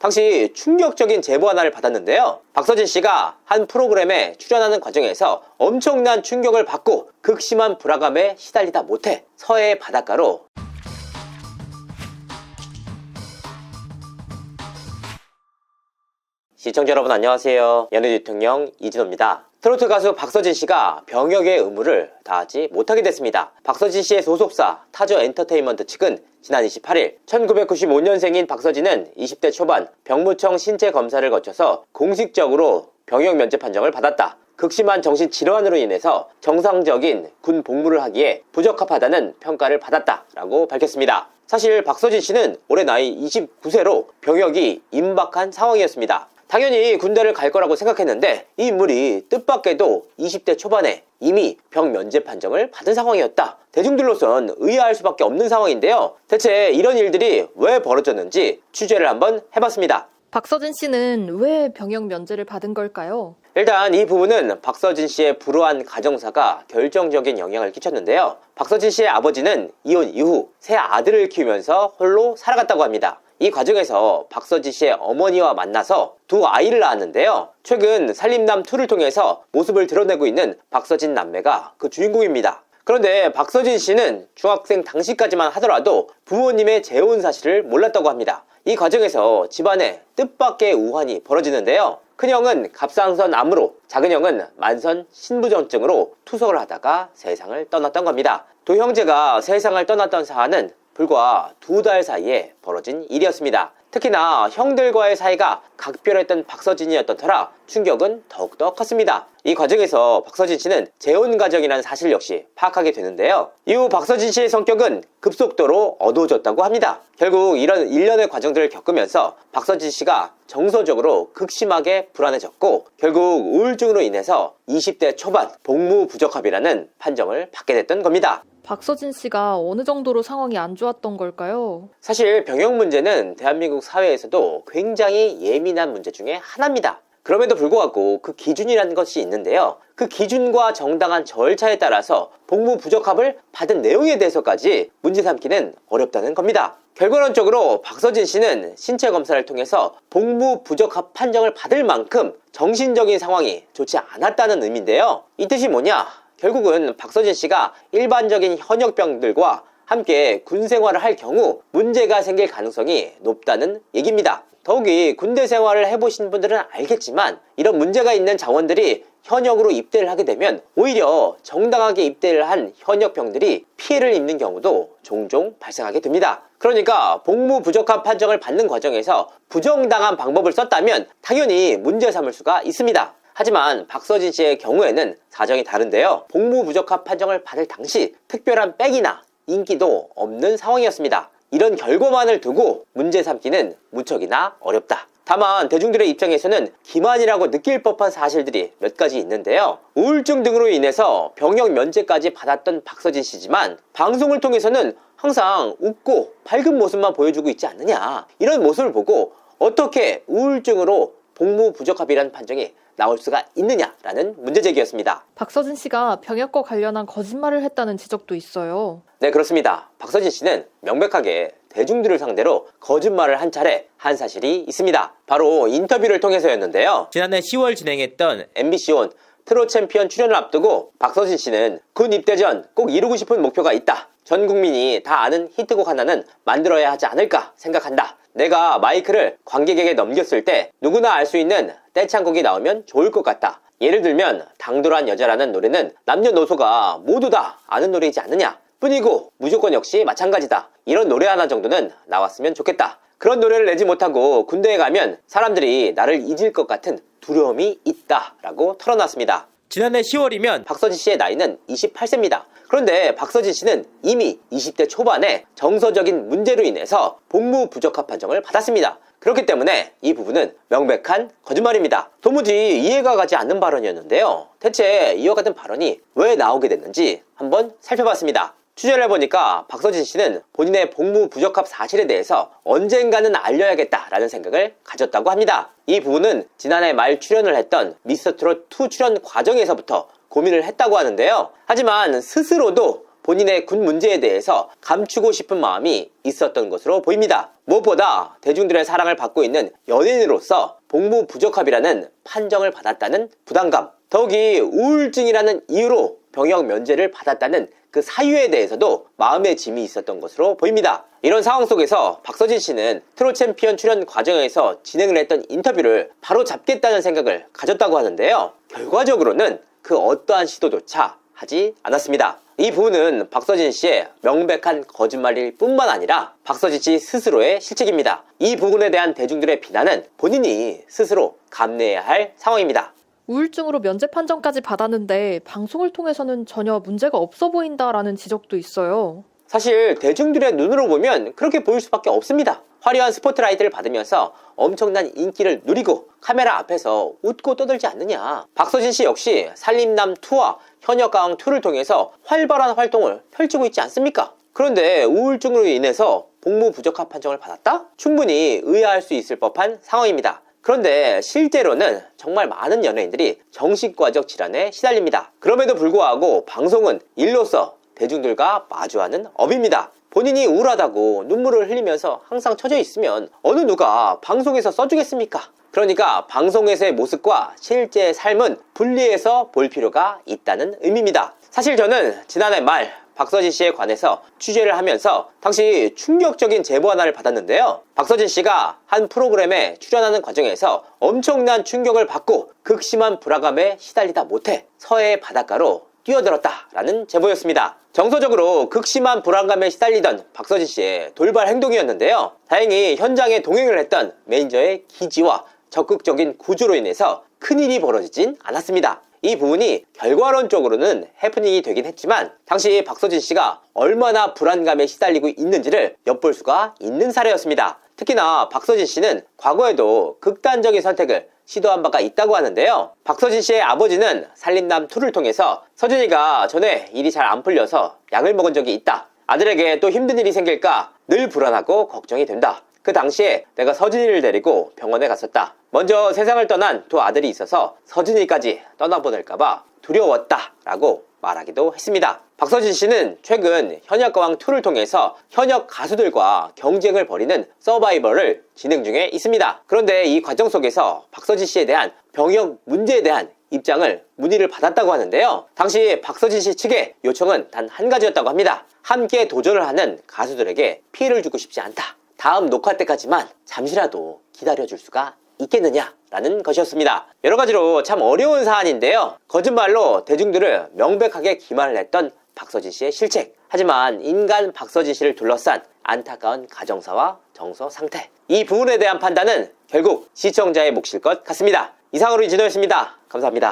당시 충격적인 제보 하나를 받았는데요. 박서진 씨가 한 프로그램에 출연하는 과정에서 엄청난 충격을 받고 극심한 불안감에 시달리다 못해 서해 바닷가로 시청자 여러분 안녕하세요. 연예 대통령 이진호입니다. 트로트 가수 박서진 씨가 병역의 의무를 다하지 못하게 됐습니다. 박서진 씨의 소속사 타조 엔터테인먼트 측은 지난 28일 1995년생인 박서진은 20대 초반 병무청 신체 검사를 거쳐서 공식적으로 병역 면제 판정을 받았다. 극심한 정신질환으로 인해서 정상적인 군 복무를 하기에 부적합하다는 평가를 받았다라고 밝혔습니다. 사실 박서진 씨는 올해 나이 29세로 병역이 임박한 상황이었습니다. 당연히 군대를 갈 거라고 생각했는데 이 인물이 뜻밖에도 20대 초반에 이미 병 면제 판정을 받은 상황이었다. 대중들로선 의아할 수밖에 없는 상황인데요. 대체 이런 일들이 왜 벌어졌는지 취재를 한번 해봤습니다. 박서진 씨는 왜 병역 면제를 받은 걸까요? 일단 이 부분은 박서진 씨의 불우한 가정사가 결정적인 영향을 끼쳤는데요. 박서진 씨의 아버지는 이혼 이후 새 아들을 키우면서 홀로 살아갔다고 합니다. 이 과정에서 박서진 씨의 어머니와 만나서 두 아이를 낳았는데요. 최근 살림남2를 통해서 모습을 드러내고 있는 박서진 남매가 그 주인공입니다. 그런데 박서진 씨는 중학생 당시까지만 하더라도 부모님의 재혼 사실을 몰랐다고 합니다. 이 과정에서 집안에 뜻밖의 우환이 벌어지는데요. 큰형은 갑상선 암으로, 작은형은 만선 신부전증으로 투석을 하다가 세상을 떠났던 겁니다. 두 형제가 세상을 떠났던 사안은 불과 2달 사이에 벌어진 일이었습니다. 특히나 형들과의 사이가 각별했던 박서진이었던 터라 충격은 더욱더 컸습니다. 이 과정에서 박서진 씨는 재혼 가정이라는 사실 역시 파악하게 되는데요. 이후 박서진 씨의 성격은 급속도로 어두워졌다고 합니다. 결국 이런 일련의 과정들을 겪으면서 박서진 씨가 정서적으로 극심하게 불안해졌고 결국 우울증으로 인해서 20대 초반 복무 부적합이라는 판정을 받게 됐던 겁니다. 박서진 씨가 어느 정도로 상황이 안 좋았던 걸까요? 사실 병역 문제는 대한민국 사회에서도 굉장히 예민한 문제 중에 하나입니다. 그럼에도 불구하고 그 기준이라는 것이 있는데요. 그 기준과 정당한 절차에 따라서 복무 부적합을 받은 내용에 대해서까지 문제 삼기는 어렵다는 겁니다. 결과론적으로 박서진 씨는 신체 검사를 통해서 복무 부적합 판정을 받을 만큼 정신적인 상황이 좋지 않았다는 의미인데요. 이 뜻이 뭐냐? 결국은 박서진 씨가 일반적인 현역병들과 함께 군 생활을 할 경우 문제가 생길 가능성이 높다는 얘기입니다. 더욱이 군대 생활을 해보신 분들은 알겠지만 이런 문제가 있는 자원들이 현역으로 입대를 하게 되면 오히려 정당하게 입대를 한 현역병들이 피해를 입는 경우도 종종 발생하게 됩니다. 그러니까 복무 부적합 판정을 받는 과정에서 부정당한 방법을 썼다면 당연히 문제 삼을 수가 있습니다. 하지만 박서진 씨의 경우에는 사정이 다른데요. 복무 부적합 판정을 받을 당시 특별한 백이나 인기도 없는 상황이었습니다. 이런 결과만을 두고 문제 삼기는 무척이나 어렵다. 다만 대중들의 입장에서는 기만이라고 느낄 법한 사실들이 몇 가지 있는데요. 우울증 등으로 인해서 병역 면제까지 받았던 박서진 씨지만 방송을 통해서는 항상 웃고 밝은 모습만 보여주고 있지 않느냐. 이런 모습을 보고 어떻게 우울증으로 복무 부적합이라는 판정이 나올 수가 있느냐라는 문제제기였습니다. 박서진 씨가 병역과 관련한 거짓말을 했다는 지적도 있어요. 네, 그렇습니다. 박서진 씨는 명백하게 대중들을 상대로 거짓말을 한 차례 한 사실이 있습니다. 바로 인터뷰를 통해서였는데요. 지난해 10월 진행했던 MBC1 트롯 챔피언 출연을 앞두고 박서진 씨는 군 입대 전 꼭 이루고 싶은 목표가 있다. 전 국민이 다 아는 히트곡 하나는 만들어야 하지 않을까 생각한다. 내가 마이크를 관객에게 넘겼을 때 누구나 알 수 있는 떼창곡이 나오면 좋을 것 같다. 예를 들면 당돌한 여자라는 노래는 남녀노소가 모두 다 아는 노래이지 않느냐. 뿐이고 무조건 역시 마찬가지다. 이런 노래 하나 정도는 나왔으면 좋겠다. 그런 노래를 내지 못하고 군대에 가면 사람들이 나를 잊을 것 같은 두려움이 있다 라고 털어놨습니다. 지난해 10월이면 박서진 씨의 나이는 28세입니다. 그런데 박서진 씨는 이미 20대 초반에 정서적인 문제로 인해서 복무 부적합 판정을 받았습니다. 그렇기 때문에 이 부분은 명백한 거짓말입니다. 도무지 이해가 가지 않는 발언이었는데요. 대체 이와 같은 발언이 왜 나오게 됐는지 한번 살펴봤습니다. 취재를 해보니까 박서진 씨는 본인의 복무 부적합 사실에 대해서 언젠가는 알려야겠다라는 생각을 가졌다고 합니다. 이 부분은 지난해 말 출연을 했던 미스터트롯2 출연 과정에서부터 고민을 했다고 하는데요. 하지만 스스로도 본인의 군 문제에 대해서 감추고 싶은 마음이 있었던 것으로 보입니다. 무엇보다 대중들의 사랑을 받고 있는 연예인으로서 복무 부적합이라는 판정을 받았다는 부담감, 더욱이 우울증이라는 이유로 병역 면제를 받았다는 그 사유에 대해서도 마음의 짐이 있었던 것으로 보입니다. 이런 상황 속에서 박서진 씨는 트롯 챔피언 출연 과정에서 진행을 했던 인터뷰를 바로 잡겠다는 생각을 가졌다고 하는데요. 결과적으로는 그 어떠한 시도조차 하지 않았습니다. 이 부분은 박서진 씨의 명백한 거짓말일 뿐만 아니라 박서진 씨 스스로의 실책입니다. 이 부분에 대한 대중들의 비난은 본인이 스스로 감내해야 할 상황입니다. 우울증으로 면제 판정까지 받았는데 방송을 통해서는 전혀 문제가 없어 보인다라는 지적도 있어요. 사실 대중들의 눈으로 보면 그렇게 보일 수밖에 없습니다. 화려한 스포트라이트를 받으면서 엄청난 인기를 누리고 카메라 앞에서 웃고 떠들지 않느냐. 박서진 씨 역시 살림남 2와 현역가왕 2를 통해서 활발한 활동을 펼치고 있지 않습니까? 그런데 우울증으로 인해서 복무 부적합 판정을 받았다? 충분히 의아할 수 있을 법한 상황입니다. 그런데 실제로는 정말 많은 연예인들이 정신과적 질환에 시달립니다. 그럼에도 불구하고 방송은 일로서 대중들과 마주하는 업입니다. 본인이 우울하다고 눈물을 흘리면서 항상 처져 있으면 어느 누가 방송에서 써주겠습니까? 그러니까 방송에서의 모습과 실제 삶은 분리해서 볼 필요가 있다는 의미입니다. 사실 저는 지난해 말 박서진 씨에 관해서 취재를 하면서 당시 충격적인 제보 하나를 받았는데요. 박서진 씨가 한 프로그램에 출연하는 과정에서 엄청난 충격을 받고 극심한 불안감에 시달리다 못해 서해의 바닷가로 뛰어들었다라는 제보였습니다. 정서적으로 극심한 불안감에 시달리던 박서진 씨의 돌발 행동이었는데요. 다행히 현장에 동행을 했던 매니저의 기지와 적극적인 구조로 인해서 큰일이 벌어지진 않았습니다. 이 부분이 결과론적으로는 해프닝이 되긴 했지만 당시 박서진 씨가 얼마나 불안감에 시달리고 있는지를 엿볼 수가 있는 사례였습니다. 특히나 박서진 씨는 과거에도 극단적인 선택을 시도한 바가 있다고 하는데요. 박서진 씨의 아버지는 살림남 2를 통해서 서진이가 전에 일이 잘 안 풀려서 약을 먹은 적이 있다. 아들에게 또 힘든 일이 생길까 늘 불안하고 걱정이 된다. 그 당시에 내가 서진이를 데리고 병원에 갔었다. 먼저 세상을 떠난 두 아들이 있어서 서진이까지 떠나보낼까봐 두려웠다 라고 말하기도 했습니다. 박서진 씨는 최근 현역가왕 2를 통해서 현역 가수들과 경쟁을 벌이는 서바이벌을 진행 중에 있습니다. 그런데 이 과정 속에서 박서진 씨에 대한 병역 문제에 대한 입장을 문의를 받았다고 하는데요. 당시 박서진 씨 측의 요청은 단 한 가지였다고 합니다. 함께 도전을 하는 가수들에게 피해를 주고 싶지 않다. 다음 녹화 때까지만 잠시라도 기다려줄 수가 있겠느냐라는 것이었습니다. 여러가지로 참 어려운 사안인데요. 거짓말로 대중들을 명백하게 기만을 했던 박서진 씨의 실책. 하지만 인간 박서진 씨를 둘러싼 안타까운 가정사와 정서 상태. 이 부분에 대한 판단은 결국 시청자의 몫일 것 같습니다. 이상으로 이진호였습니다. 감사합니다.